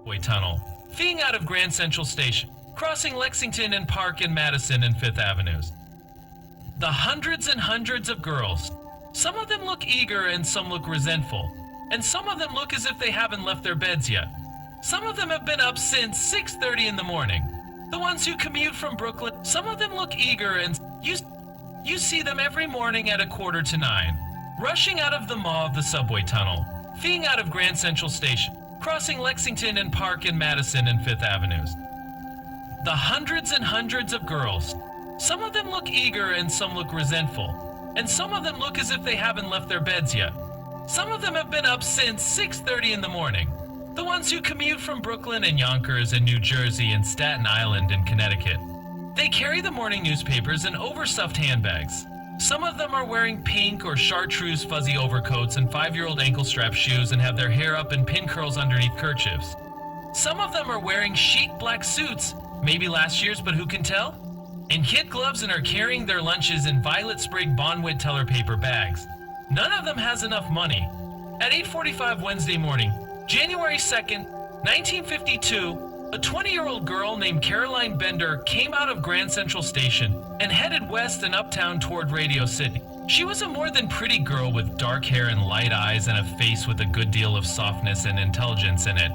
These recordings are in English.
subway tunnel, feeding out of Grand Central Station, crossing Lexington and Park and Madison and Fifth Avenues. The hundreds and hundreds of girls. Some of them look eager and some look resentful, and some of them look as if they haven't left their beds yet. Some of them have been up since 6:30 in the morning. The ones who commute from Brooklyn, some of them look eager and you see them every morning at 8:45, rushing out of the maw of the subway tunnel, feeding out of Grand Central Station, crossing Lexington and Park and Madison and Fifth Avenues. The hundreds and hundreds of girls. Some of them look eager and some look resentful, and some of them look as if they haven't left their beds yet. Some of them have been up since 6:30 in the morning. The ones who commute from Brooklyn and Yonkers and New Jersey and Staten Island and Connecticut. They carry the morning newspapers in overstuffed handbags. Some of them are wearing pink or chartreuse fuzzy overcoats and 5-year-old ankle-strap shoes and have their hair up in pin curls underneath kerchiefs. Some of them are wearing chic black suits, maybe last year's, but who can tell? And kid gloves, and are carrying their lunches in violet sprig Bonwit teller paper bags. None of them has enough money. At 8:45 Wednesday morning, January 2nd, 1952, a 20-year-old girl named Caroline Bender came out of Grand Central Station and headed west and uptown toward Radio City. She was a more than pretty girl with dark hair and light eyes and a face with a good deal of softness and intelligence in it.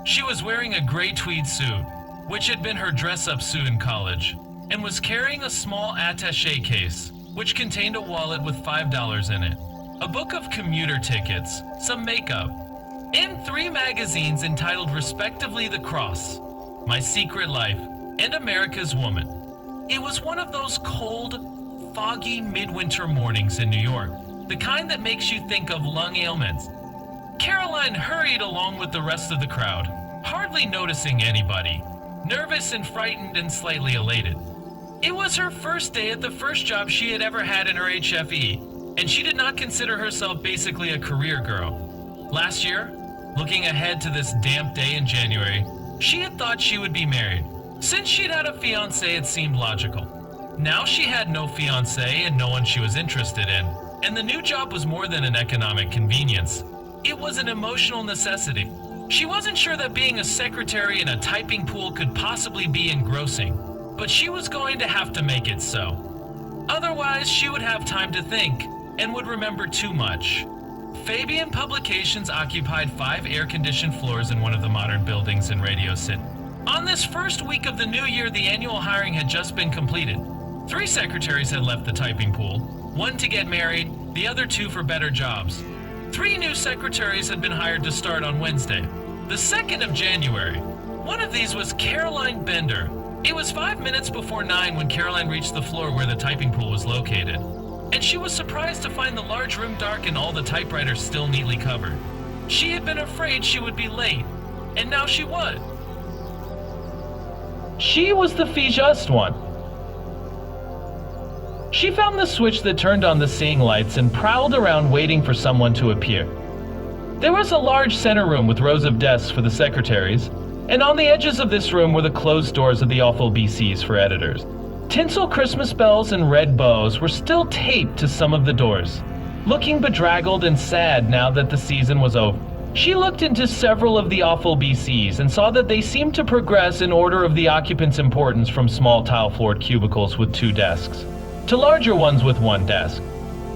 She was wearing a gray tweed suit, which had been her dress-up suit in college, and was carrying a small attaché case, which contained a wallet with $5 in it, a book of commuter tickets, some makeup, and 3 magazines entitled respectively The Cross, My Secret Life, and America's Woman. It was one of those cold, foggy midwinter mornings in New York, the kind that makes you think of lung ailments. Caroline hurried along with the rest of the crowd, hardly noticing anybody, nervous and frightened and slightly elated. It was her first day at the first job she had ever had in her HFE, and she did not consider herself basically a career girl. Last year, looking ahead to this damp day in January, she had thought she would be married. Since she'd had a fiancé, it seemed logical. Now she had no fiancé and no one she was interested in, and the new job was more than an economic convenience. It was an emotional necessity. She wasn't sure that being a secretary in a typing pool could possibly be engrossing, but she was going to have to make it so. Otherwise, she would have time to think and would remember too much. Fabian Publications occupied 5 air-conditioned floors in one of the modern buildings in Radio City. On this first week of the new year, the annual hiring had just been completed. 3 secretaries had left the typing pool, 1 to get married, the other 2 for better jobs. 3 new secretaries had been hired to start on Wednesday, the 2nd of January. One of these was Caroline Bender. It was 5 minutes before 9 when Caroline reached the floor where the typing pool was located, and she was surprised to find the large room dark and all the typewriters still neatly covered. She had been afraid she would be late, and now she was. She was the just one. She found the switch that turned on the seeing lights and prowled around waiting for someone to appear. There was a large center room with rows of desks for the secretaries, and on the edges of this room were the closed doors of the awful BCs for editors. Tinsel Christmas bells and red bows were still taped to some of the doors, looking bedraggled and sad now that the season was over. She looked into several of the awful BCs and saw that they seemed to progress in order of the occupants' importance, from small tile-floored cubicles with 2 desks, to larger ones with 1 desk,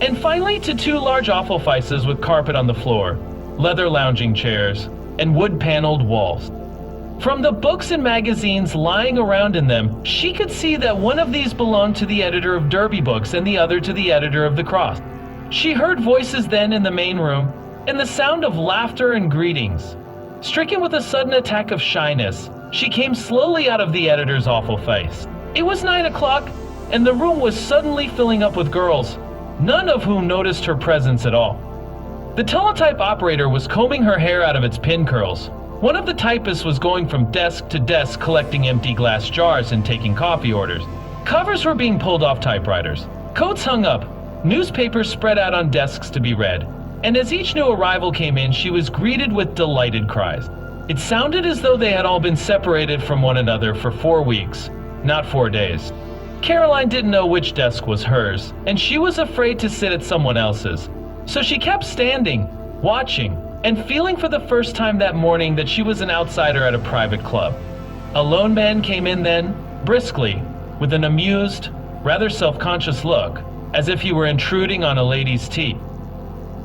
and finally to 2 large awful faces with carpet on the floor, leather lounging chairs, and wood-paneled walls. From the books and magazines lying around in them, she could see that one of these belonged to the editor of Derby Books and the other to the editor of The Cross. She heard voices then in the main room, and the sound of laughter and greetings. Stricken with a sudden attack of shyness, she came slowly out of the editor's awful face. It was 9 o'clock, and the room was suddenly filling up with girls, none of whom noticed her presence at all. The teletype operator was combing her hair out of its pin curls. One of the typists was going from desk to desk collecting empty glass jars and taking coffee orders. Covers were being pulled off typewriters, coats hung up, newspapers spread out on desks to be read, and as each new arrival came in, she was greeted with delighted cries. It sounded as though they had all been separated from one another for 4 weeks, not 4 days. Caroline didn't know which desk was hers, and she was afraid to sit at someone else's, so she kept standing, watching, and feeling for the first time that morning that she was an outsider at a private club. A lone man came in then, briskly, with an amused, rather self-conscious look, as if he were intruding on a lady's tea.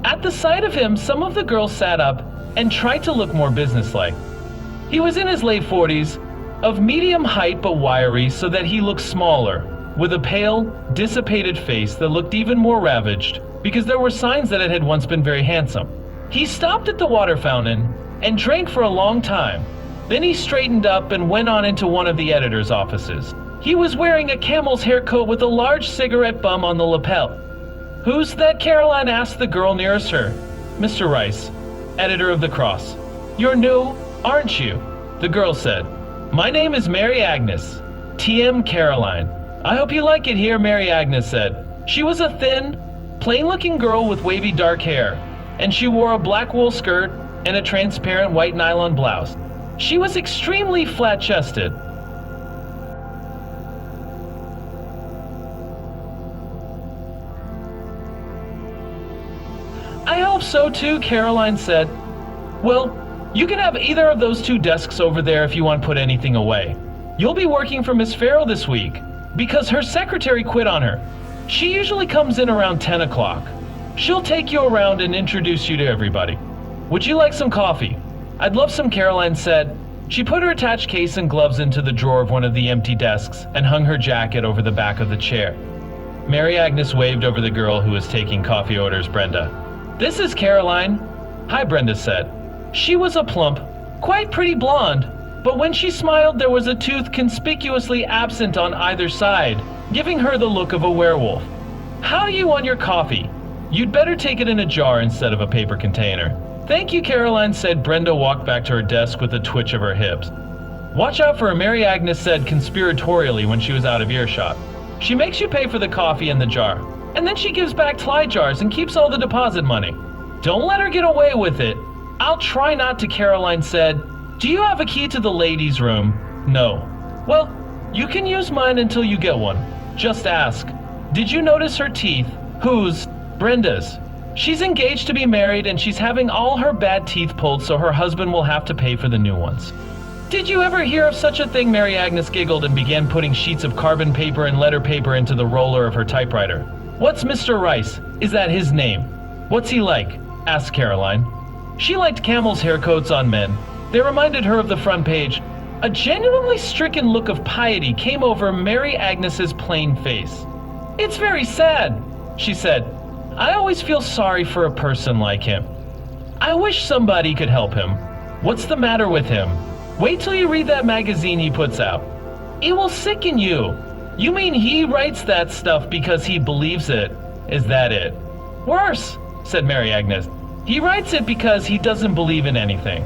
At the sight of him, some of the girls sat up and tried to look more businesslike. He was in his late 40s, of medium height but wiry so that he looked smaller, with a pale, dissipated face that looked even more ravaged because there were signs that it had once been very handsome. He stopped at the water fountain and drank for a long time. Then he straightened up and went on into one of the editor's offices. He was wearing a camel's hair coat with a large cigarette bum on the lapel. "Who's that?" Caroline asked the girl nearest her. "Mr. Rice, editor of the Cross." "You're new, aren't you?" the girl said. "My name is Mary Agnes, T.M. Caroline." "I hope you like it here," Mary Agnes said. She was a thin, plain-looking girl with wavy dark hair, and she wore a black wool skirt and a transparent white nylon blouse. She was extremely flat-chested. "I hope so too," Caroline said. "Well, you can have either of those two desks over there if you want to put anything away. You'll be working for Miss Farrell this week, because her secretary quit on her. She usually comes in around 10 o'clock. She'll take you around and introduce you to everybody. Would you like some coffee?" "I'd love some," Caroline said. She put her attached case and gloves into the drawer of one of the empty desks and hung her jacket over the back of the chair. Mary Agnes waved over the girl who was taking coffee orders, Brenda. "This is Caroline." "Hi," Brenda said. She was a plump, quite pretty blonde, but when she smiled there was a tooth conspicuously absent on either side, giving her the look of a werewolf. "How do you want your coffee? You'd better take it in a jar instead of a paper container." "Thank you," Caroline said. Brenda walked back to her desk with a twitch of her hips. "Watch out for her," Mary Agnes said conspiratorially when she was out of earshot. "She makes you pay for the coffee in the jar, and then she gives back Tly jars and keeps all the deposit money. Don't let her get away with it." "I'll try not to," Caroline said. "Do you have a key to the ladies' room?" "No." "Well, you can use mine until you get one. Just ask. Did you notice her teeth?" "Whose?" "Brenda's. She's engaged to be married and she's having all her bad teeth pulled so her husband will have to pay for the new ones." "Did you ever hear of such a thing?" Mary Agnes giggled and began putting sheets of carbon paper and letter paper into the roller of her typewriter. "What's Mr. Rice? Is that his name?" "What's he like?" asked Caroline. She liked camel's hair coats on men. They reminded her of the front page. A genuinely stricken look of piety came over Mary Agnes's plain face. "It's very sad," she said. "I always feel sorry for a person like him. I wish somebody could help him. What's the matter with him? Wait till you read that magazine he puts out. It will sicken you." "You mean he writes that stuff because he believes it? Is that it?" "Worse," said Mary Agnes. "He writes it because he doesn't believe in anything.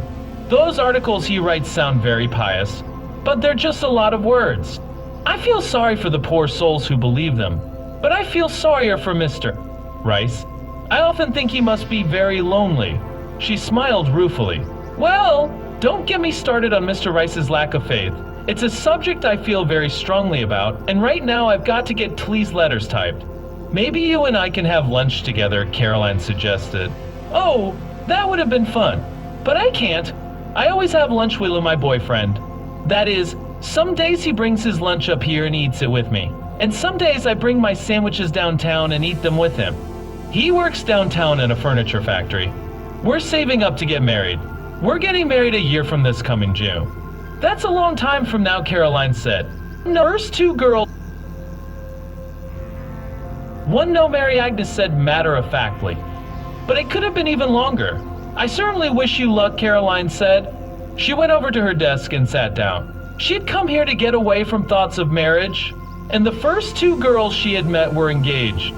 Those articles he writes sound very pious, but they're just a lot of words. I feel sorry for the poor souls who believe them, but I feel sorrier for Mr. Rice. I often think he must be very lonely." She smiled ruefully. "Well, don't get me started on Mr. Rice's lack of faith. It's a subject I feel very strongly about, and right now I've got to get Tlee's letters typed. Maybe you and I can have lunch together," Caroline suggested. "Oh, that would have been fun, but I can't. I always have lunch with my boyfriend. That is, some days he brings his lunch up here and eats it with me, and some days I bring my sandwiches downtown and eat them with him. He works downtown in a furniture factory. We're saving up to get married. We're getting married a year from this coming June." "That's a long time from now," Caroline said. "No, first two girls." "One no," Mary Agnes said matter-of-factly. "But it could have been even longer. I certainly wish you luck," Caroline said. She went over to her desk and sat down. She had come here to get away from thoughts of marriage, and the first two girls she had met were engaged.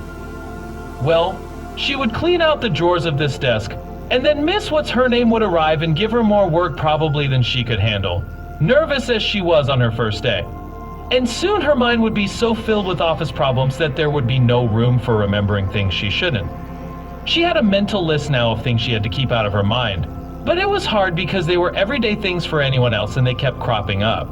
Well, she would clean out the drawers of this desk, and then Miss What's-Her-Name would arrive and give her more work probably than she could handle, nervous as she was on her first day. And soon her mind would be so filled with office problems that there would be no room for remembering things she shouldn't. She had a mental list now of things she had to keep out of her mind, but it was hard because they were everyday things for anyone else and they kept cropping up.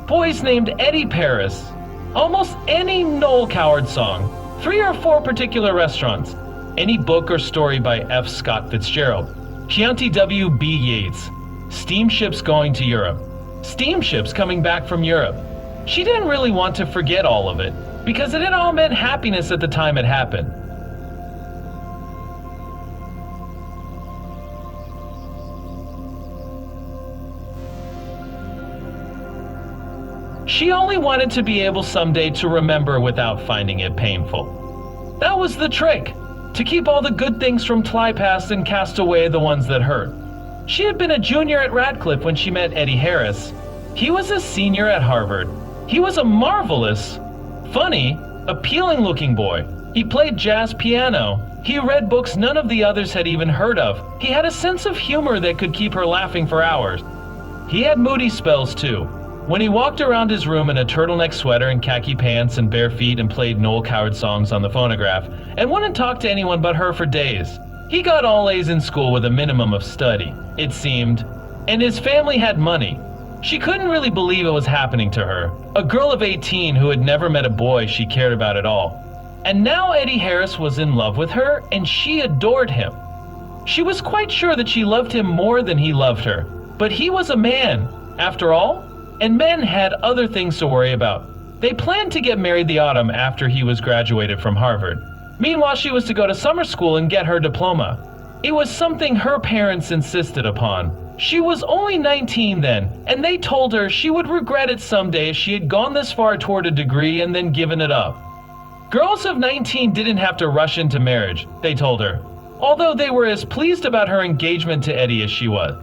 Boys named Eddie Paris, almost any Noel Coward song, 3 or 4 particular restaurants, any book or story by F. Scott Fitzgerald. Chianti W.B. Yeats. Steamships going to Europe. Steamships coming back from Europe. She didn't really want to forget all of it, because it had all meant happiness at the time it happened. She only wanted to be able someday to remember without finding it painful. That was the trick, to keep all the good things from fly past and cast away the ones that hurt. She had been a junior at Radcliffe when she met Eddie Harris. He was a senior at Harvard. He was a marvelous, funny, appealing-looking boy. He played jazz piano. He read books none of the others had even heard of. He had a sense of humor that could keep her laughing for hours. He had moody spells too. When he walked around his room in a turtleneck sweater and khaki pants and bare feet and played Noel Coward songs on the phonograph and wouldn't talk to anyone but her for days. He got all A's in school with a minimum of study, it seemed, and his family had money. She couldn't really believe it was happening to her, a girl of 18 who had never met a boy she cared about at all. And now Eddie Harris was in love with her, and she adored him. She was quite sure that she loved him more than he loved her, but he was a man, after all, and men had other things to worry about. They planned to get married the autumn after he was graduated from Harvard. Meanwhile, she was to go to summer school and get her diploma. It was something her parents insisted upon. She was only 19 then, and they told her she would regret it someday if she had gone this far toward a degree and then given it up. Girls of 19 didn't have to rush into marriage, they told her, although they were as pleased about her engagement to Eddie as she was.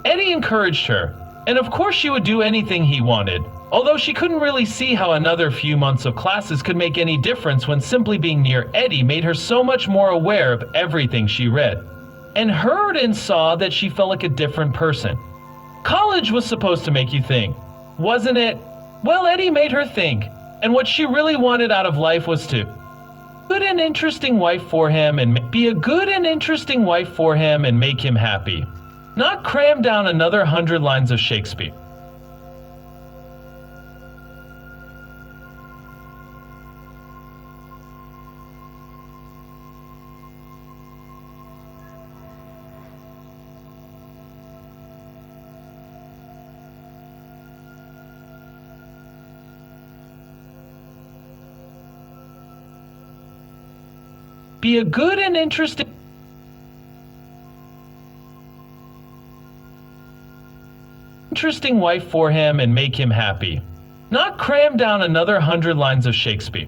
Eddie encouraged her, and of course she would do anything he wanted, although she couldn't really see how another few months of classes could make any difference when simply being near Eddie made her so much more aware of everything she read, and heard and saw that she felt like a different person. College was supposed to make you think, wasn't it? Well, Eddie made her think, and what she really wanted out of life was to be a good and interesting wife for him and make him happy. Not cram down another 100 lines of Shakespeare. Be a good and interesting wife for him and make him happy. Not cram down another 100 lines of Shakespeare.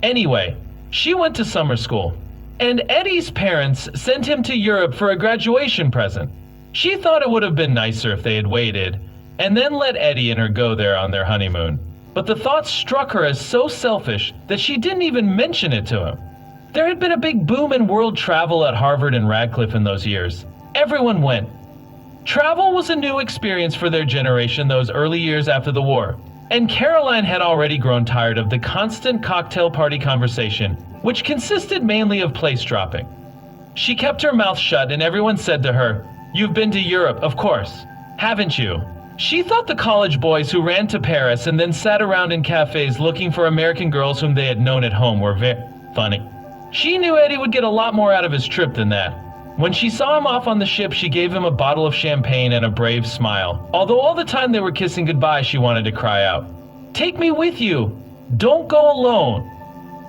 Anyway, she went to summer school, and Eddie's parents sent him to Europe for a graduation present. She thought it would have been nicer if they had waited, and then let Eddie and her go there on their honeymoon. But the thought struck her as so selfish that she didn't even mention it to him. There had been a big boom in world travel at Harvard and Radcliffe in those years. Everyone went. Travel was a new experience for their generation those early years after the war, and Caroline had already grown tired of the constant cocktail party conversation, which consisted mainly of place dropping. She kept her mouth shut and everyone said to her, "You've been to Europe, of course, haven't you?" She thought the college boys who ran to Paris and then sat around in cafes looking for American girls whom they had known at home were very funny. She knew Eddie would get a lot more out of his trip than that. When she saw him off on the ship, she gave him a bottle of champagne and a brave smile. Although all the time they were kissing goodbye, she wanted to cry out, "Take me with you! Don't go alone!"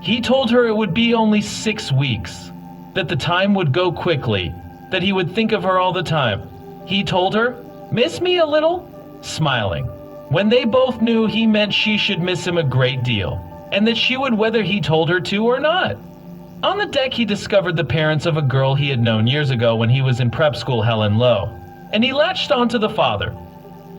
He told her it would be only 6 weeks, that the time would go quickly, that he would think of her all the time. He told her, "Miss me a little?" smiling, when they both knew he meant she should miss him a great deal, and that she would whether he told her to or not. On the deck, he discovered the parents of a girl he had known years ago when he was in prep school, Helen Lowe, and he latched on to the father.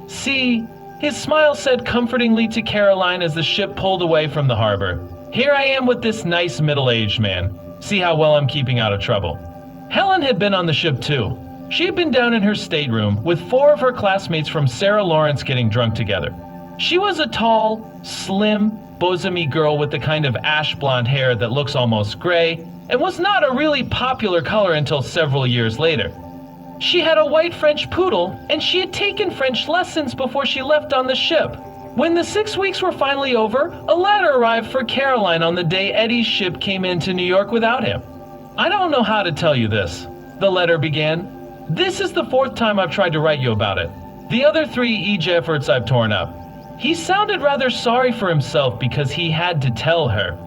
"See," his smile said comfortingly to Caroline as the ship pulled away from the harbor, "here I am with this nice middle-aged man. See how well I'm keeping out of trouble." Helen had been on the ship too. She had been down in her stateroom with 4 of her classmates from Sarah Lawrence getting drunk together. She was a tall, slim, bosomy girl with the kind of ash blonde hair that looks almost gray and was not a really popular color until several years later. She had a white French poodle, and she had taken French lessons before she left on the ship. When the 6 weeks were finally over, a letter arrived for Caroline on the day Eddie's ship came into New York without him. "I don't know how to tell you this," the letter began. This is the fourth time I've tried to write you about it. The other 3 each efforts I've torn up. He sounded rather sorry for himself because he had to tell her.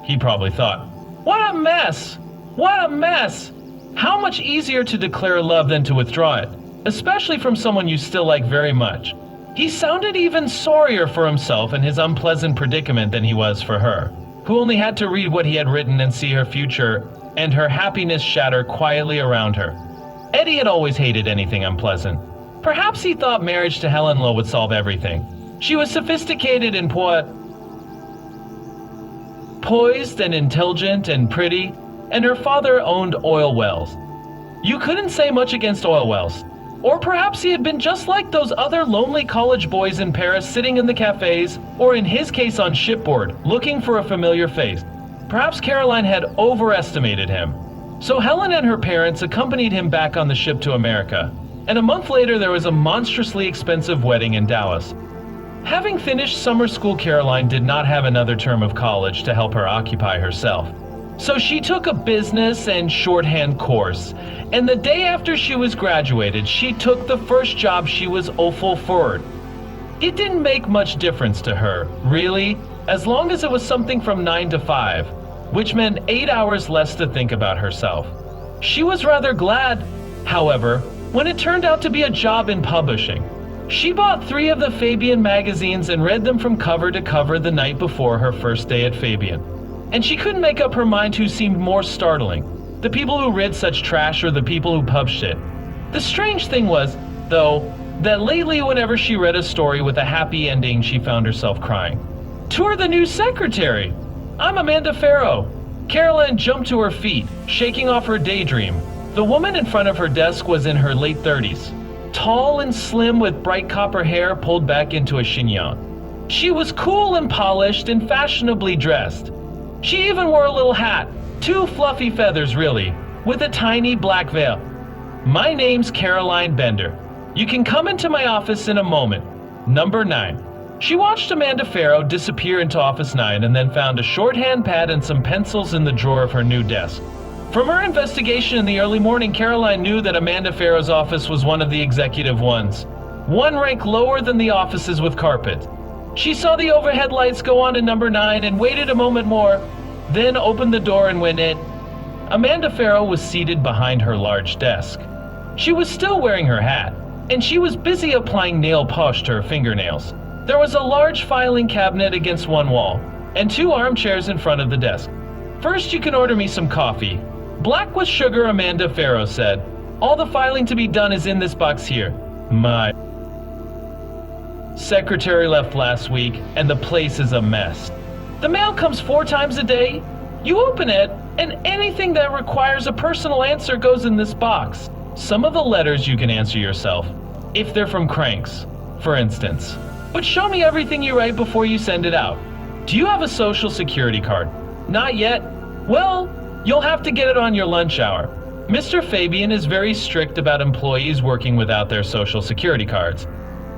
He probably thought, what a mess! What a mess! How much easier to declare love than to withdraw it, especially from someone you still like very much. He sounded even sorrier for himself and his unpleasant predicament than he was for her, who only had to read what he had written and see her future and her happiness shatter quietly around her. Eddie had always hated anything unpleasant. Perhaps he thought marriage to Helen Lowe would solve everything. She was sophisticated and poised and intelligent and pretty, and her father owned oil wells. You couldn't say much against oil wells. Or perhaps he had been just like those other lonely college boys in Paris sitting in the cafes, or in his case on shipboard, looking for a familiar face. Perhaps Caroline had overestimated him. So Helen and her parents accompanied him back on the ship to America, and a month later there was a monstrously expensive wedding in Dallas. Having finished summer school, Caroline did not have another term of college to help her occupy herself. So she took a business and shorthand course, and the day after she was graduated, she took the first job she was offered. It didn't make much difference to her, really, as long as it was something from 9 to 5, which meant 8 hours less to think about herself. She was rather glad, however, when it turned out to be a job in publishing. She bought 3 of the Fabian magazines and read them from cover to cover the night before her first day at Fabian. And she couldn't make up her mind who seemed more startling, the people who read such trash or the people who published it. The strange thing was, though, that lately whenever she read a story with a happy ending, she found herself crying. "Tour the new secretary! I'm Amanda Farrow." Caroline jumped to her feet, shaking off her daydream. The woman in front of her desk was in her late 30s, tall and slim with bright copper hair pulled back into a chignon. She was cool and polished and fashionably dressed. She even wore a little hat, 2 fluffy feathers really, with a tiny black veil. "My name's Caroline Bender. You can come into my office in a moment. Number 9. She watched Amanda Farrow disappear into office 9 and then found a shorthand pad and some pencils in the drawer of her new desk. From her investigation in the early morning, Caroline knew that Amanda Farrow's office was one of the executive ones, one rank lower than the offices with carpet. She saw the overhead lights go on in number 9 and waited a moment more, then opened the door and went in. Amanda Farrow was seated behind her large desk. She was still wearing her hat, and she was busy applying nail polish to her fingernails. There was a large filing cabinet against one wall, and 2 armchairs in front of the desk. "First, you can order me some coffee. Black with sugar," Amanda Farrow said. "All the filing to be done is in this box here." My secretary left last week, and the place is a mess. The mail comes 4 times a day. You open it, and anything that requires a personal answer goes in this box. Some of the letters you can answer yourself, if they're from cranks, for instance. But show me everything you write before you send it out. Do you have a social security card? Not yet? Well, you'll have to get it on your lunch hour. Mr. Fabian is very strict about employees working without their social security cards.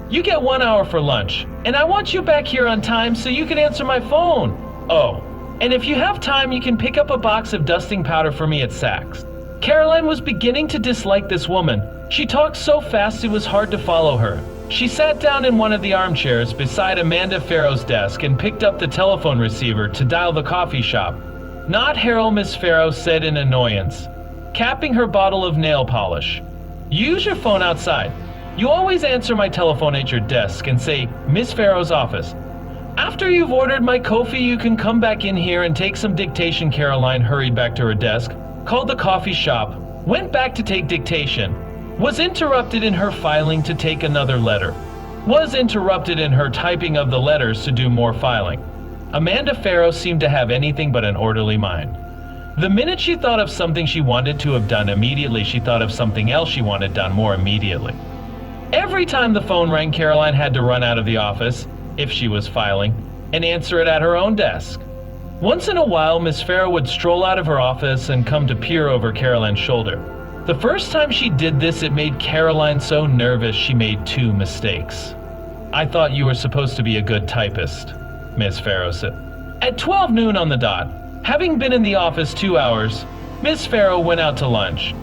You get 1 hour for lunch, and I want you back here on time so you can answer my phone. Oh, and if you have time, you can pick up a box of dusting powder for me at Saks. Caroline was beginning to dislike this woman. She talked so fast it was hard to follow her. She sat down in one of the armchairs beside Amanda Farrow's desk and picked up the telephone receiver to dial the coffee shop. "Not Harold," Miss Farrow said in annoyance, capping her bottle of nail polish. "Use your phone outside. You always answer my telephone at your desk and say, 'Miss Farrow's office.' After you've ordered my coffee, you can come back in here and take some dictation." Caroline hurried back to her desk, called the coffee shop, went back to take dictation, was interrupted in her filing to take another letter, was interrupted in her typing of the letters to do more filing. Amanda Farrow seemed to have anything but an orderly mind. The minute she thought of something she wanted to have done immediately, she thought of something else she wanted done more immediately. Every time the phone rang, Caroline had to run out of the office, if she was filing, and answer it at her own desk. Once in a while, Miss Farrow would stroll out of her office and come to peer over Caroline's shoulder. The first time she did this, it made Caroline so nervous she made 2 mistakes. "I thought you were supposed to be a good typist," Miss Farrow said. At 12 noon on the dot, having been in the office 2 hours, Miss Farrow went out to lunch.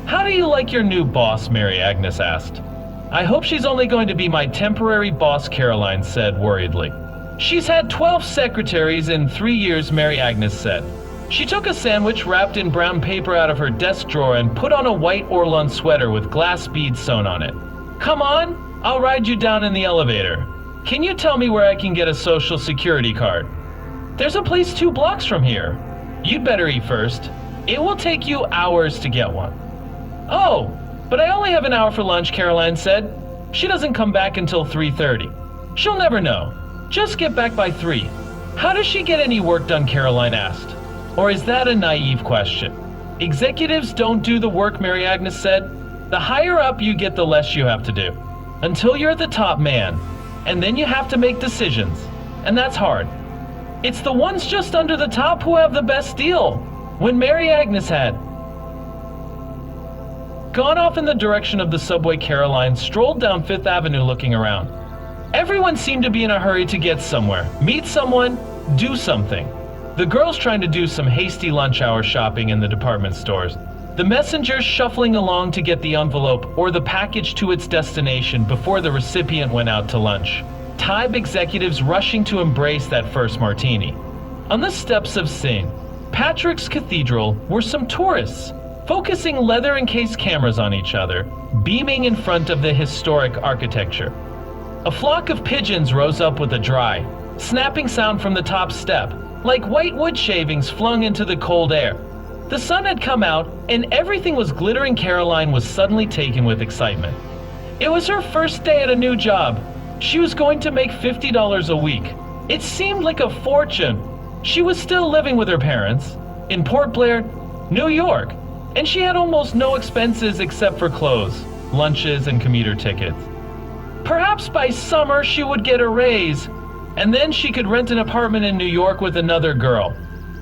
"How do you like your new boss?" Mary Agnes asked. "I hope she's only going to be my temporary boss," Caroline said worriedly. "She's had 12 secretaries in 3 years," Mary Agnes said. She took a sandwich wrapped in brown paper out of her desk drawer and put on a white Orlon sweater with glass beads sewn on it. "Come on, I'll ride you down in the elevator. Can you tell me where I can get a social security card?" "There's a place 2 blocks from here. You'd better eat first. It will take you hours to get one." "Oh, but I only have an hour for lunch," Caroline said. "She doesn't come back until 3:30. She'll never know. Just get back by 3. "How does she get any work done?" Caroline asked. "Or is that a naive question?" "Executives don't do the work," Mary Agnes said. "The higher up you get, the less you have to do. Until you're the top man. And then you have to make decisions. And that's hard. It's the ones just under the top who have the best deal." When Mary Agnes had gone off in the direction of the subway, Caroline strolled down Fifth Avenue looking around. Everyone seemed to be in a hurry to get somewhere, meet someone, do something. The girls trying to do some hasty lunch hour shopping in the department stores. The messengers shuffling along to get the envelope or the package to its destination before the recipient went out to lunch. Type executives rushing to embrace that first martini. On the steps of St. Patrick's Cathedral were some tourists, focusing leather-encased cameras on each other, beaming in front of the historic architecture. A flock of pigeons rose up with a dry, snapping sound from the top step, like white wood shavings flung into the cold air. The sun had come out, and everything was glittering. Caroline was suddenly taken with excitement. It was her first day at a new job. She was going to make $50 a week. It seemed like a fortune. She was still living with her parents in Port Blair, New York, and she had almost no expenses except for clothes, lunches, and commuter tickets. Perhaps by summer she would get a raise, and then she could rent an apartment in New York with another girl.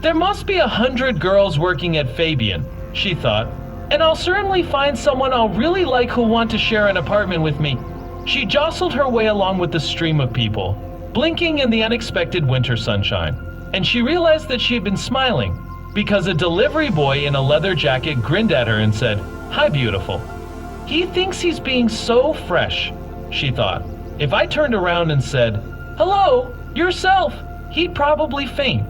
There must be 100 girls working at Fabian, she thought, and I'll certainly find someone I'll really like who'll want to share an apartment with me. She jostled her way along with the stream of people, blinking in the unexpected winter sunshine, and she realized that she had been smiling because a delivery boy in a leather jacket grinned at her and said, "Hi, beautiful." "He thinks he's being so fresh," she thought. "If I turned around and said, 'Hello, yourself,' he'd probably faint."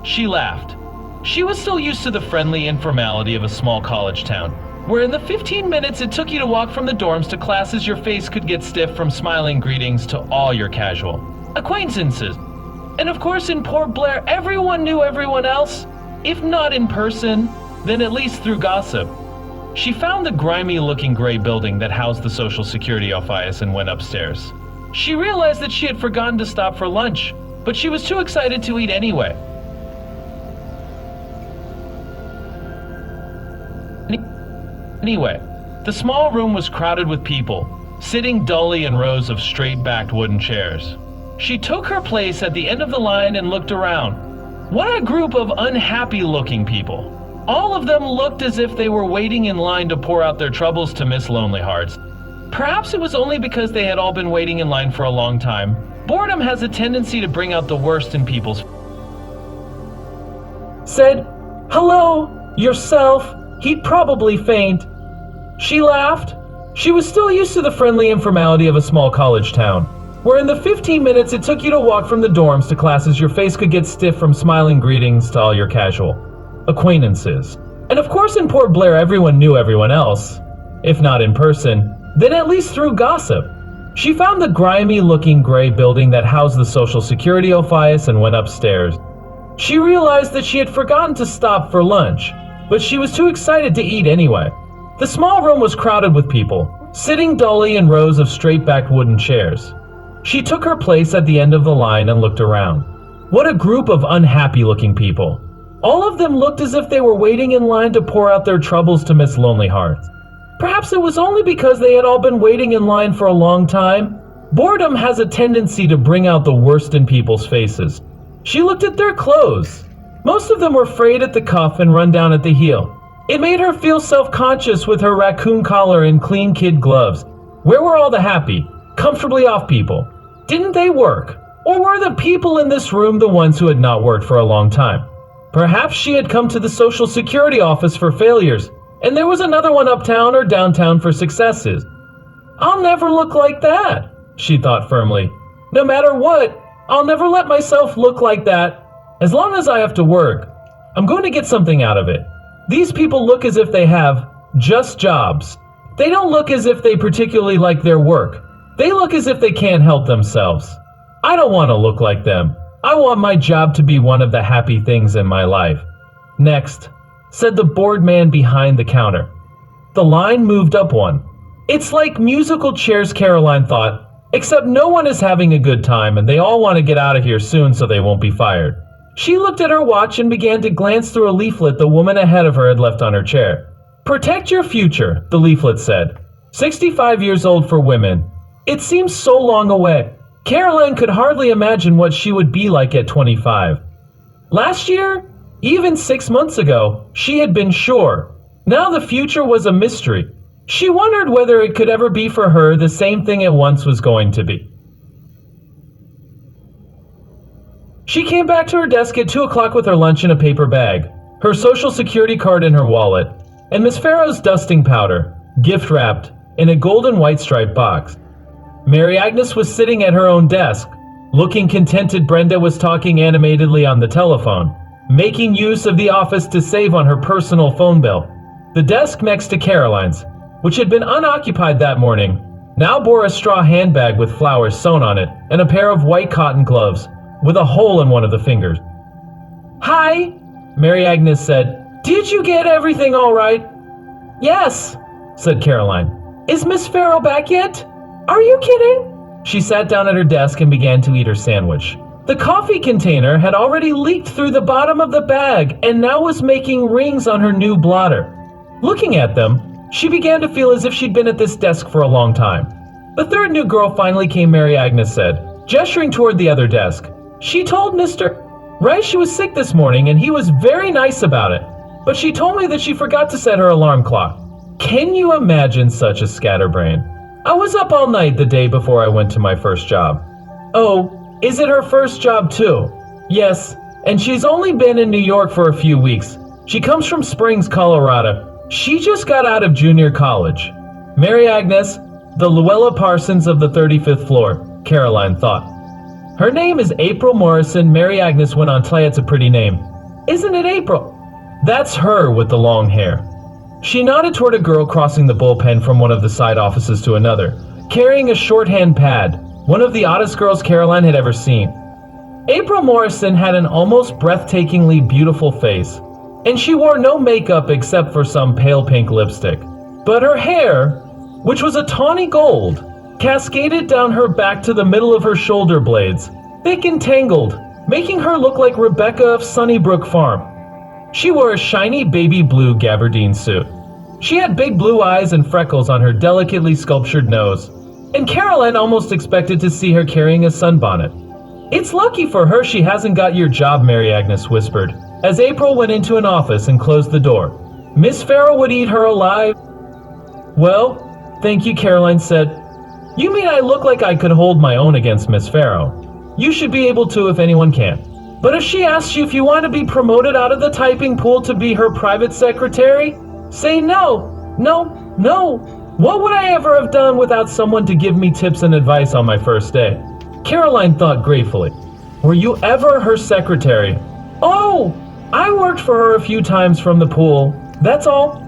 She laughed. She was still used to the friendly informality of a small college town, where in the 15 minutes it took you to walk from the dorms to classes, your face could get stiff from smiling greetings to all your casual acquaintances. And of course in Port Blair, everyone knew everyone else, if not in person, then at least through gossip. She found the grimy-looking gray building that housed the Social Security office and went upstairs. She realized that she had forgotten to stop for lunch, but she was too excited to eat anyway. Anyway, the small room was crowded with people, sitting dully in rows of straight-backed wooden chairs. She took her place at the end of the line and looked around. What a group of unhappy-looking people. All of them looked as if they were waiting in line to pour out their troubles to Miss Lonely Hearts. Perhaps it was only because they had all been waiting in line for a long time. Boredom has a tendency to bring out the worst in people's. Said, "Hello, yourself, he'd probably faint." She laughed. She was still used to the friendly informality of a small college town, where in the 15 minutes it took you to walk from the dorms to classes, your face could get stiff from smiling greetings to all your casual acquaintances. And of course in Port Blair everyone knew everyone else, if not in person, then at least through gossip. She found the grimy-looking gray building that housed the Social Security office and went upstairs. She realized that she had forgotten to stop for lunch, but she was too excited to eat anyway. The small room was crowded with people, sitting dully in rows of straight-backed wooden chairs. She took her place at the end of the line and looked around. What a group of unhappy-looking people. All of them looked as if they were waiting in line to pour out their troubles to Miss Lonely Hearts. Perhaps it was only because they had all been waiting in line for a long time. Boredom has a tendency to bring out the worst in people's faces. She looked at their clothes. Most of them were frayed at the cuff and run down at the heel. It made her feel self-conscious with her raccoon collar and clean kid gloves. Where were all the happy, comfortably off people? Didn't they work? Or were the people in this room the ones who had not worked for a long time? Perhaps she had come to the Social Security office for failures, and there was another one uptown or downtown for successes. I'll never look like that, she thought firmly. No matter what, I'll never let myself look like that. As long as I have to work, I'm going to get something out of it. These people look as if they have just jobs. They don't look as if they particularly like their work. They look as if they can't help themselves. I don't want to look like them. I want my job to be one of the happy things in my life. Next, said the bored man behind the counter. The line moved up one. It's like musical chairs, Caroline thought, except no one is having a good time and they all want to get out of here soon so they won't be fired. She looked at her watch and began to glance through a leaflet the woman ahead of her had left on her chair. Protect your future, the leaflet said. 65 years old for women. It seems so long away. Caroline could hardly imagine what she would be like at 25. Last year, even 6 months ago, she had been sure. Now the future was a mystery. She wondered whether it could ever be for her the same thing it once was going to be. She came back to her desk at 2 o'clock with her lunch in a paper bag, her social security card in her wallet, and Miss Farrow's dusting powder, gift-wrapped, in a gold and white striped box. Mary Agnes was sitting at her own desk. Looking contented, Brenda was talking animatedly on the telephone, making use of the office to save on her personal phone bill. The desk next to Caroline's, which had been unoccupied that morning, now bore a straw handbag with flowers sewn on it and a pair of white cotton gloves with a hole in one of the fingers. Hi, Mary Agnes said. Did you get everything all right? Yes, said Caroline. Is Miss Farrow back yet? Are you kidding? She sat down at her desk and began to eat her sandwich. The coffee container had already leaked through the bottom of the bag and now was making rings on her new blotter. Looking at them, she began to feel as if she'd been at this desk for a long time. The third new girl finally came, Mary Agnes said, gesturing toward the other desk. She told Mr. Right she was sick this morning and he was very nice about it, but she told me that she forgot to set her alarm clock. Can you imagine such a scatterbrain? I was up all night the day before I went to my first job. Oh, is it her first job too? Yes, and she's only been in New York for a few weeks. She comes from Springs, Colorado. She just got out of junior college. Mary Agnes, the Luella Parsons of the 35th floor, Caroline thought. Her name is April Morrison. Mary Agnes went on to say, it's a pretty name. Isn't it April? That's her with the long hair. She nodded toward a girl crossing the bullpen from one of the side offices to another, carrying a shorthand pad, one of the oddest girls Caroline had ever seen. April Morrison had an almost breathtakingly beautiful face, and she wore no makeup except for some pale pink lipstick. But her hair, which was a tawny gold, cascaded down her back to the middle of her shoulder blades, thick and tangled, making her look like Rebecca of Sunnybrook Farm. She wore a shiny baby blue gabardine suit. She had big blue eyes and freckles on her delicately sculptured nose, and Caroline almost expected to see her carrying a sunbonnet. It's lucky for her she hasn't got your job, Mary Agnes whispered, as April went into an office and closed the door. Miss Farrow would eat her alive. Well, thank you, Caroline said. You mean I look like I could hold my own against Miss Farrow? You should be able to if anyone can. But if she asks you if you want to be promoted out of the typing pool to be her private secretary, say no, no, no. What would I ever have done without someone to give me tips and advice on my first day? Caroline thought gratefully. Were you ever her secretary? Oh, I worked for her a few times from the pool, that's all.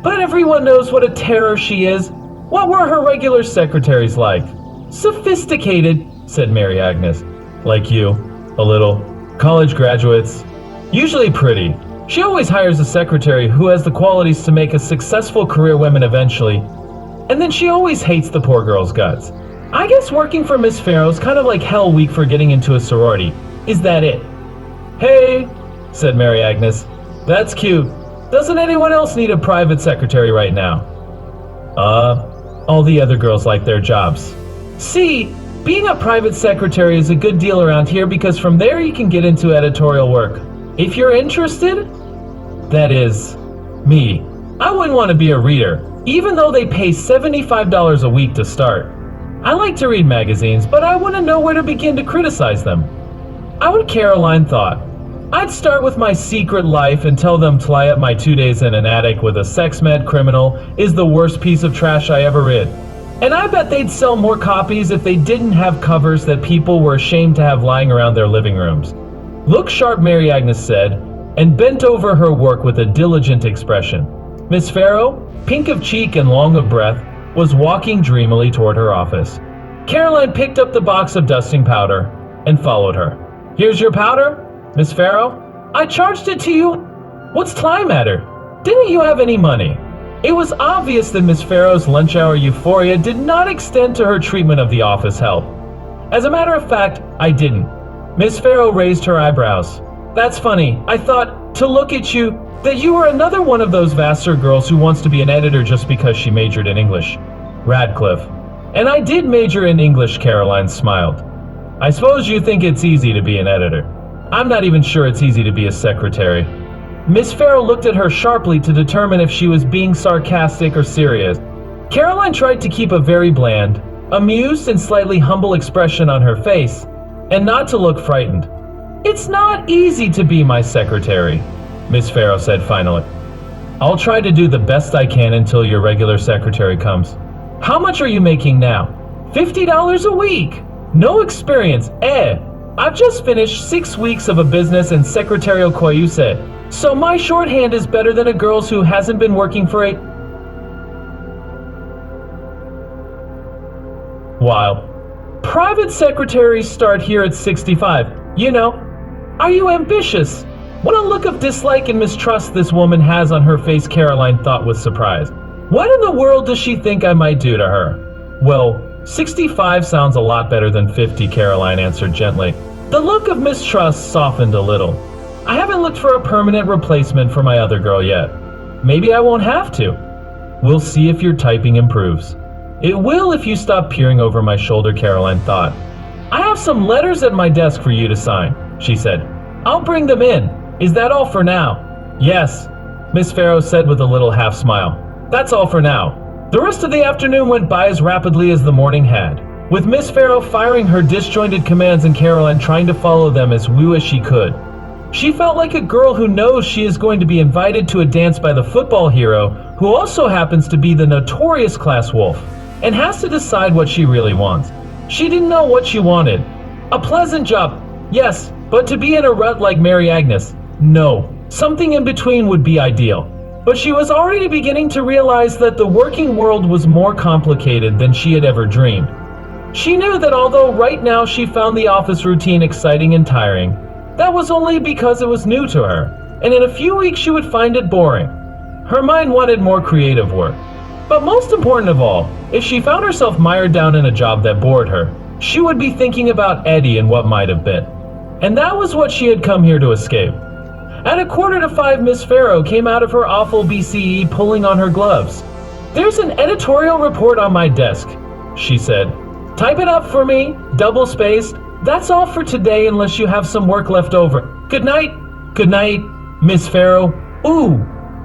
But everyone knows what a terror she is. What were her regular secretaries like? Sophisticated, said Mary Agnes. Like you, a little. College graduates. Usually pretty. She always hires a secretary who has the qualities to make a successful career woman eventually. And then she always hates the poor girl's guts. I guess working for Miss Farrow's kind of like hell week for getting into a sorority. Is that it? Hey, said Mary Agnes. That's cute. Doesn't anyone else need a private secretary right now? All the other girls like their jobs. See, being a private secretary is a good deal around here because from there you can get into editorial work. If you're interested, that is, me. I wouldn't want to be a reader, even though they pay $75 a week to start. I like to read magazines, but I wouldn't know where to begin to criticize them. I would, Caroline thought. I'd start with my secret life and tell them to lie up my 2 days in an attic with a sex-mad criminal is the worst piece of trash I ever read. And I bet they'd sell more copies if they didn't have covers that people were ashamed to have lying around their living rooms. Look sharp, Mary Agnes said, and bent over her work with a diligent expression. Miss Farrow, pink of cheek and long of breath, was walking dreamily toward her office. Caroline picked up the box of dusting powder and followed her. Here's your powder, Miss Farrow. I charged it to you. What's the matter? Didn't you have any money? It was obvious that Miss Farrow's lunch hour euphoria did not extend to her treatment of the office help. As a matter of fact, I didn't. Miss Farrow raised her eyebrows. That's funny. I thought, to look at you, that you were another one of those Vassar girls who wants to be an editor just because she majored in English. Radcliffe. And I did major in English, Caroline smiled. I suppose you think it's easy to be an editor. I'm not even sure it's easy to be a secretary. Miss Farrow looked at her sharply to determine if she was being sarcastic or serious. Caroline tried to keep a very bland, amused and slightly humble expression on her face, and not to look frightened. It's not easy to be my secretary, Miss Farrow said finally. I'll try to do the best I can until your regular secretary comes. How much are you making now? $50 a week. No experience, I've just finished 6 weeks of a business in secretarial course, so my shorthand is better than a girl's who hasn't been working for a while. Private secretaries start here at 65, you know. Are you ambitious? What a look of dislike and mistrust this woman has on her face, Caroline thought with surprise. What in the world does she think I might do to her? Well, 65 sounds a lot better than 50, Caroline answered gently. The look of mistrust softened a little. I haven't looked for a permanent replacement for my other girl yet. Maybe I won't have to. We'll see if your typing improves. It will if you stop peering over my shoulder, Caroline thought. I have some letters at my desk for you to sign, she said. I'll bring them in. Is that all for now? Yes, Miss Farrow said with a little half smile. That's all for now. The rest of the afternoon went by as rapidly as the morning had, with Miss Farrow firing her disjointed commands and Caroline trying to follow them as woo as she could. She felt like a girl who knows she is going to be invited to a dance by the football hero, who also happens to be the notorious class wolf, and has to decide what she really wants. She didn't know what she wanted. A pleasant job, yes, but to be in a rut like Mary Agnes, no. Something in between would be ideal. But she was already beginning to realize that the working world was more complicated than she had ever dreamed. She knew that although right now she found the office routine exciting and tiring, that was only because it was new to her, and in a few weeks she would find it boring. Her mind wanted more creative work. But most important of all, if she found herself mired down in a job that bored her, she would be thinking about Eddie and what might have been. And that was what she had come here to escape. At 4:45, Miss Farrow came out of her awful BCE pulling on her gloves. There's an editorial report on my desk, she said. Type it up for me, double-spaced. That's all for today unless you have some work left over. Good night. Good night, Miss Farrow. Ooh,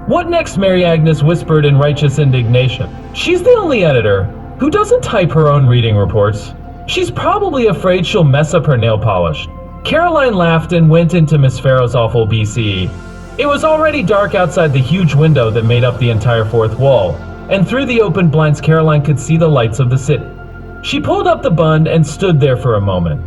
what next? Mary Agnes whispered in righteous indignation. She's the only editor who doesn't type her own reading reports. She's probably afraid she'll mess up her nail polish. Caroline laughed and went into Miss Farrow's awful BCE. It was already dark outside the huge window that made up the entire fourth wall, and through the open blinds Caroline could see the lights of the city. She pulled up the bund and stood there for a moment.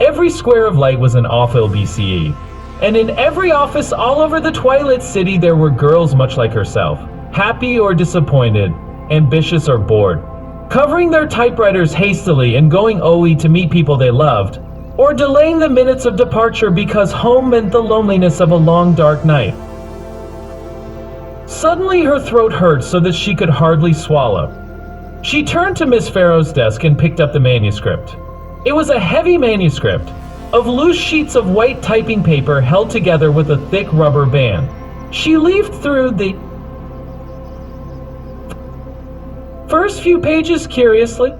Every square of light was an awful BCE, and in every office all over the Twilight City there were girls much like herself, happy or disappointed, ambitious or bored, covering their typewriters hastily and going OE to meet people they loved, or delaying the minutes of departure because home meant the loneliness of a long dark night. Suddenly her throat hurt so that she could hardly swallow. She turned to Miss Farrow's desk and picked up the manuscript. It was a heavy manuscript of loose sheets of white typing paper held together with a thick rubber band. She leafed through the first few pages curiously.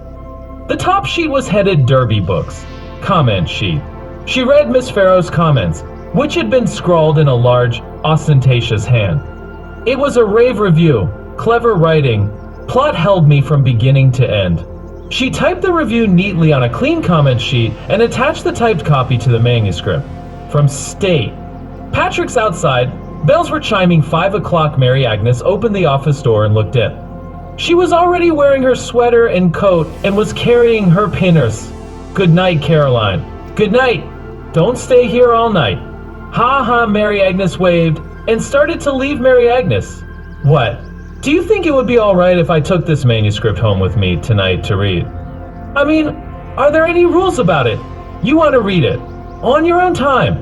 The top sheet was headed Derby Books. Comment sheet. She read Miss Farrow's comments, which had been scrawled in a large, ostentatious hand. It was a rave review, clever writing, plot held me from beginning to end. She typed the review neatly on a clean comment sheet and attached the typed copy to the manuscript. From State. Patrick's outside. Bells were chiming 5 o'clock. Mary Agnes opened the office door and looked in. She was already wearing her sweater and coat and was carrying her pinners. "Good night, Caroline." "Good night. Don't stay here all night." "Ha ha," Mary Agnes waved and started to leave. Mary Agnes, "What? Do you think it would be all right if I took this manuscript home with me tonight to read? I mean, are there any rules about it? You want to read it on your own time.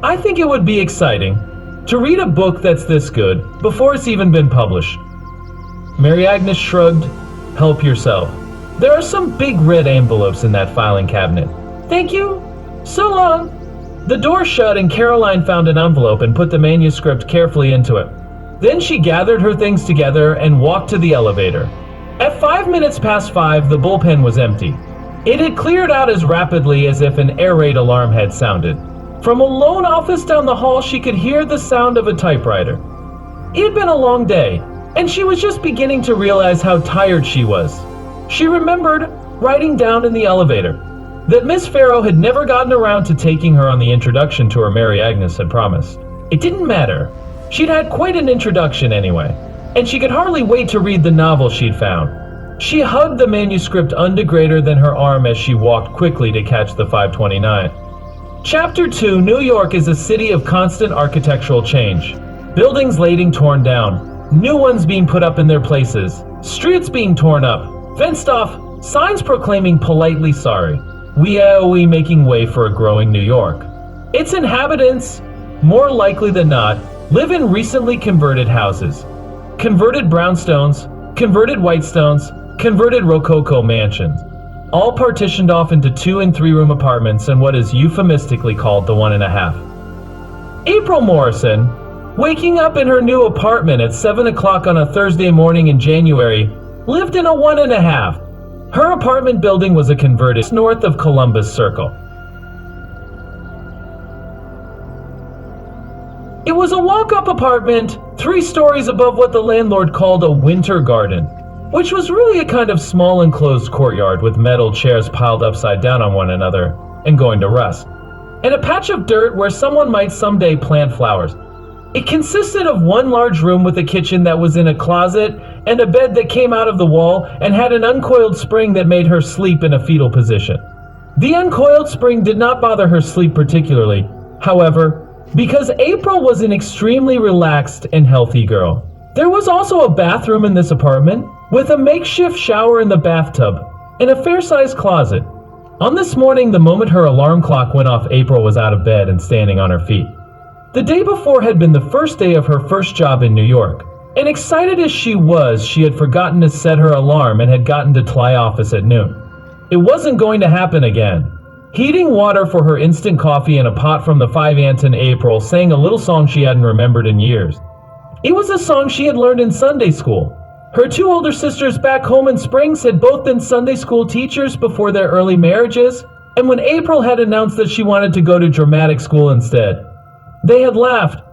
I think it would be exciting to read a book that's this good before it's even been published." Mary Agnes shrugged. "Help yourself. There are some big red envelopes in that filing cabinet." "Thank you. So long." The door shut and Caroline found an envelope and put the manuscript carefully into it. Then she gathered her things together and walked to the elevator. At 5 minutes past 5, the bullpen was empty. It had cleared out as rapidly as if an air raid alarm had sounded. From a lone office down the hall, she could hear the sound of a typewriter. It had been a long day, and she was just beginning to realize how tired she was. She remembered, writing down in the elevator, that Miss Farrow had never gotten around to taking her on the introduction tour Mary Agnes had promised. It didn't matter. She'd had quite an introduction anyway, and she could hardly wait to read the novel she'd found. She hugged the manuscript under greater than her arm as she walked quickly to catch the 529. Chapter 2. New York is a city of constant architectural change. Buildings laying torn down, new ones being put up in their places, streets being torn up, fenced off, signs proclaiming politely sorry. We are making way for a growing New York. Its inhabitants, more likely than not, live in recently converted houses. Converted brownstones, converted whitestones, converted rococo mansions, all partitioned off into 2- and 3-room apartments and what is euphemistically called the 1.5. April Morrison, waking up in her new apartment at 7 o'clock on a Thursday morning in January, lived in a 1.5. Her apartment building was a converted north of Columbus Circle. It was a walk-up apartment, 3 stories above what the landlord called a winter garden, which was really a kind of small enclosed courtyard with metal chairs piled upside down on one another and going to rust, and a patch of dirt where someone might someday plant flowers. It consisted of one large room with a kitchen that was in a closet and a bed that came out of the wall and had an uncoiled spring that made her sleep in a fetal position. The uncoiled spring did not bother her sleep particularly, however, because April was an extremely relaxed and healthy girl. There was also a bathroom in this apartment, with a makeshift shower in the bathtub and a fair-sized closet. On this morning, the moment her alarm clock went off, April was out of bed and standing on her feet. The day before had been the first day of her first job in New York, and excited as she was, she had forgotten to set her alarm and had gotten to Tly office at noon. It wasn't going to happen again. Heating water for her instant coffee in a pot from the 5 Aunt and April sang a little song she hadn't remembered in years. It was a song she had learned in Sunday school. Her 2 older sisters back home in Springs had both been Sunday school teachers before their early marriages, and when April had announced that she wanted to go to dramatic school instead, they had laughed.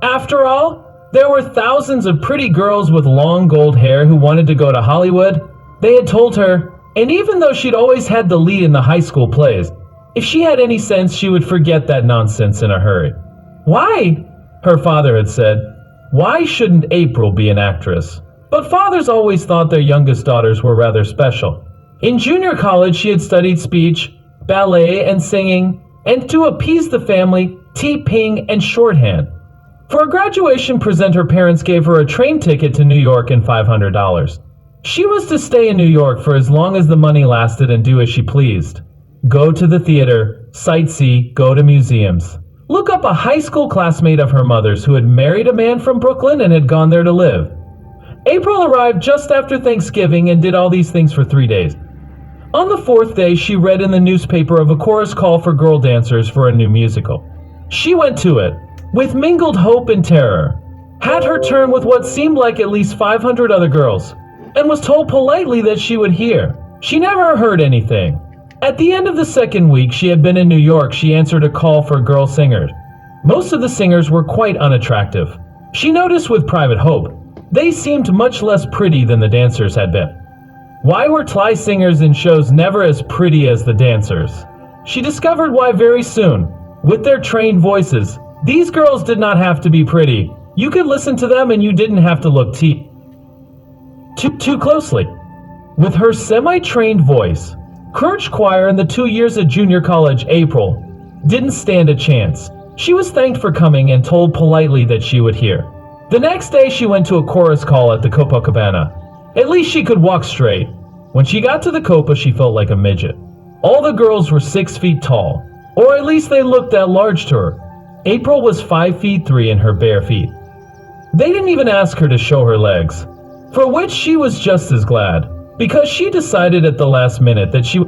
After all, there were thousands of pretty girls with long gold hair who wanted to go to Hollywood, they had told her, and even though she'd always had the lead in the high school plays, if she had any sense, she would forget that nonsense in a hurry. Why? Her father had said, why shouldn't April be an actress? But fathers always thought their youngest daughters were rather special. In junior college, she had studied speech, ballet, and singing, and to appease the family, T-ping and shorthand. For a graduation present, her parents gave her a train ticket to New York and $500. She was to stay in New York for as long as the money lasted and do as she pleased. Go to the theater, sightsee, go to museums. Look up a high school classmate of her mother's who had married a man from Brooklyn and had gone there to live. April arrived just after Thanksgiving and did all these things for 3 days. On the 4th day, she read in the newspaper of a chorus call for girl dancers for a new musical. She went to it, with mingled hope and terror, had her turn with what seemed like at least 500 other girls, and was told politely that she would hear. She never heard anything. At the end of the 2nd week she had been in New York, she answered a call for girl singers. Most of the singers were quite unattractive. She noticed with private hope, they seemed much less pretty than the dancers had been. Why were Tly singers in shows never as pretty as the dancers? She discovered why very soon. With their trained voices, These girls did not have to be pretty. You could listen to them and you didn't have to look too closely. With her semi-trained voice, church choir and the 2 years at junior college, April didn't stand a chance. She was thanked for coming and told politely that she would hear. The next day she went to a chorus call at the Copacabana. At least she could walk straight. When she got to the Copa, she felt like a midget. All the girls were 6 feet tall, or at least they looked that large to her. April was 5 feet 3 in her bare feet. They didn't even ask her to show her legs, for which she was just as glad, because she decided at the last minute that she